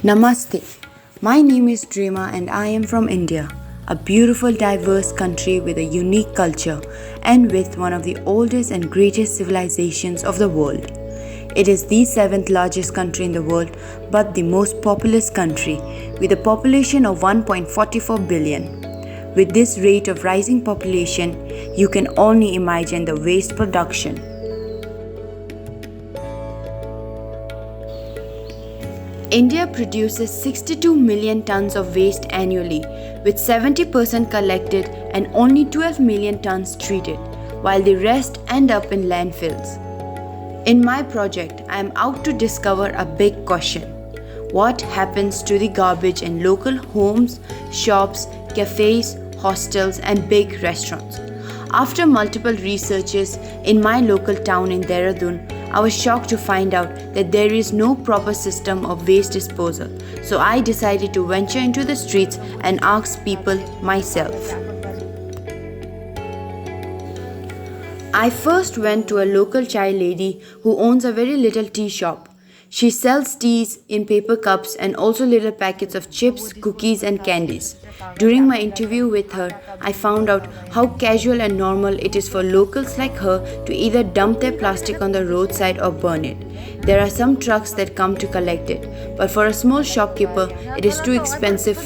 Namaste. My name is S.Drema and I am from India, a beautiful diverse country with a unique culture and with one of the oldest and greatest civilizations of the world. It is the 7th largest country in the world but the most populous country with a population of 1.44 billion. With this rate of rising population, you can only imagine the waste production. India produces 62 million tons of waste annually, with 70% collected and only 12 million tons treated, while the rest end up in landfills. In my project, I am out to discover a big question. What happens to the garbage in local homes, shops, cafes, hostels, and big restaurants? After multiple researches in my local town in Dehradun, I was shocked to find out that there is no proper system of waste disposal. So I decided to venture into the streets and ask people myself. I first went to a local chai lady who owns a very little tea shop. She sells teas in paper cups and also little packets of chips, cookies and candies. During my interview with her, I found out how casual and normal it is for locals like her to either dump their plastic on the roadside or burn it. There are some trucks that come to collect it, but for a small shopkeeper, it is too expensive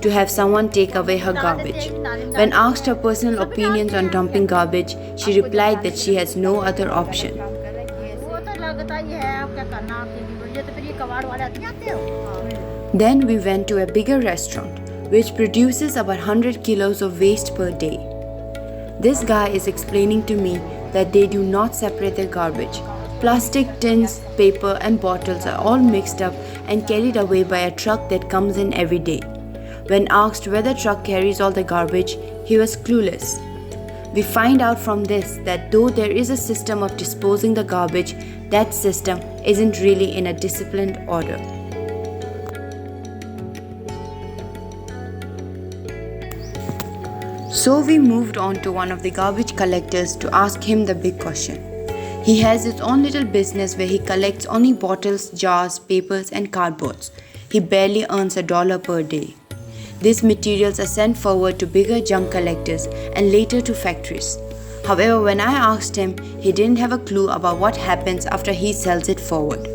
to have someone take away her garbage. When asked her personal opinions on dumping garbage, she replied that she has no other option. Then we went to a bigger restaurant, which produces about 100 kilos of waste per day. This guy is explaining to me that they do not separate their garbage. Plastic, tins, paper and bottles are all mixed up and carried away by a truck that comes in every day. When asked where the truck carries all the garbage, he was clueless. We find out from this that though there is a system of disposing the garbage, that system isn't really in a disciplined order. So we moved on to one of the garbage collectors to ask him the big question. He has his own little business where he collects only bottles, jars, papers and cardboards. He barely earns $1 per day. These materials are sent forward to bigger junk collectors and later to factories. However, when I asked him, he didn't have a clue about what happens after he sells it forward.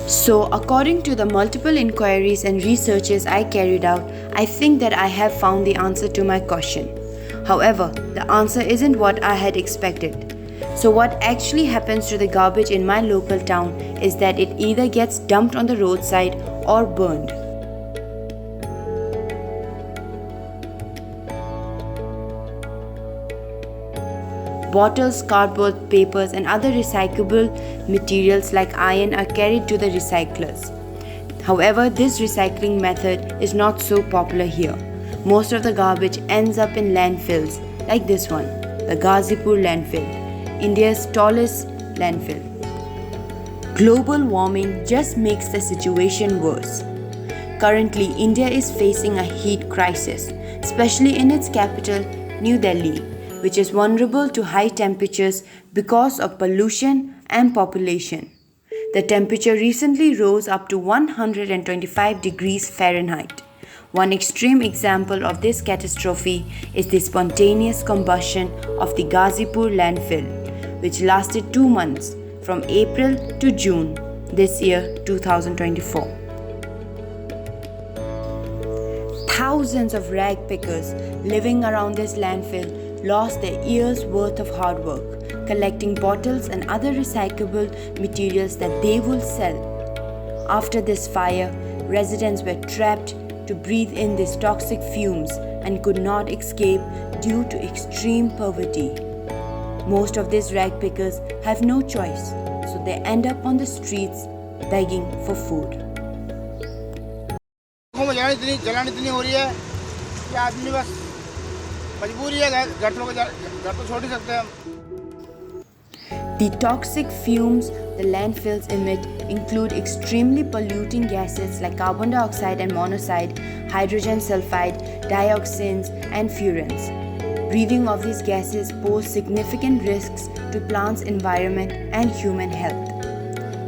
So, according to the multiple inquiries and researches I carried out, I think that I have found the answer to my question. However, the answer isn't what I had expected. So what actually happens to the garbage in my local town is that it either gets dumped on the roadside or burned. Bottles, cardboard, papers and other recyclable materials like iron are carried to the recyclers. However, this recycling method is not so popular here. Most of the garbage ends up in landfills like this one, the Ghazipur landfill, India's tallest landfill. Global warming just makes the situation worse. Currently, India is facing a heat crisis, especially in its capital, New Delhi, which is vulnerable to high temperatures because of pollution and population. The temperature recently rose up to 125 degrees Fahrenheit. One extreme example of this catastrophe is the spontaneous combustion of the Ghazipur landfill, which lasted 2 months, from April to June this year 2024. Thousands of rag pickers living around this landfill lost their years' worth of hard work, collecting bottles and other recyclable materials that they will sell. After this fire, residents were trapped to breathe in these toxic fumes and could not escape due to extreme poverty. Most of these rag pickers have no choice, so they end up on the streets begging for food. Jalan इतनी हो रही है कि आदमी बस मजबूरी है घर तो छोड़ ही सकते हैं हम. The toxic fumes the landfills emit include extremely polluting gases like carbon dioxide and monoxide, hydrogen sulfide, dioxins, and furans. Breathing of these gases pose significant risks to plants' environment and human health.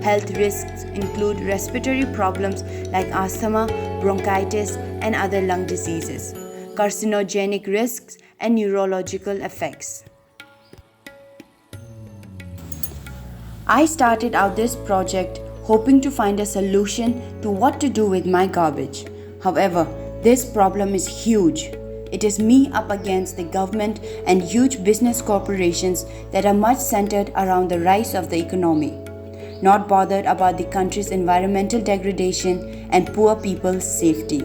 health risks include respiratory problems like asthma, bronchitis, and other lung diseases, carcinogenic risks, and neurological effects. I started out this project hoping to find a solution to what to do with my garbage. However, this problem is huge. It is me up against the government and huge business corporations that are much centered around the rise of the economy, not bothered about the country's environmental degradation and poor people's safety.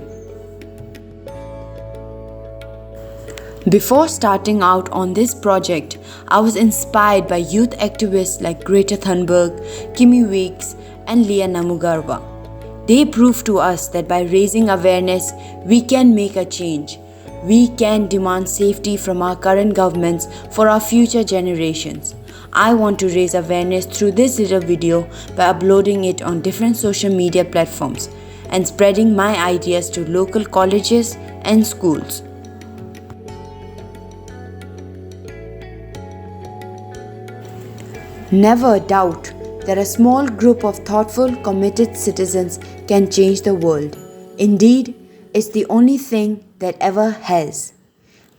Before starting out on this project, I was inspired by youth activists like Greta Thunberg, Kimi Weeks, and Leah Namugarwa. They proved to us that by raising awareness, we can make a change. We can demand safety from our current governments for our future generations. I want to raise awareness through this little video by uploading it on different social media platforms and spreading my ideas to local colleges and schools. Never doubt that a small group of thoughtful, committed citizens can change the world. Indeed, it's the only thing that ever has.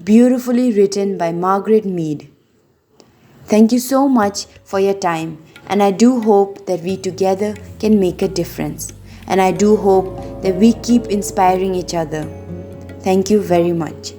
Beautifully written by Margaret Mead. Thank you so much for your time, and I do hope that we together can make a difference. And I do hope that we keep inspiring each other. Thank you very much.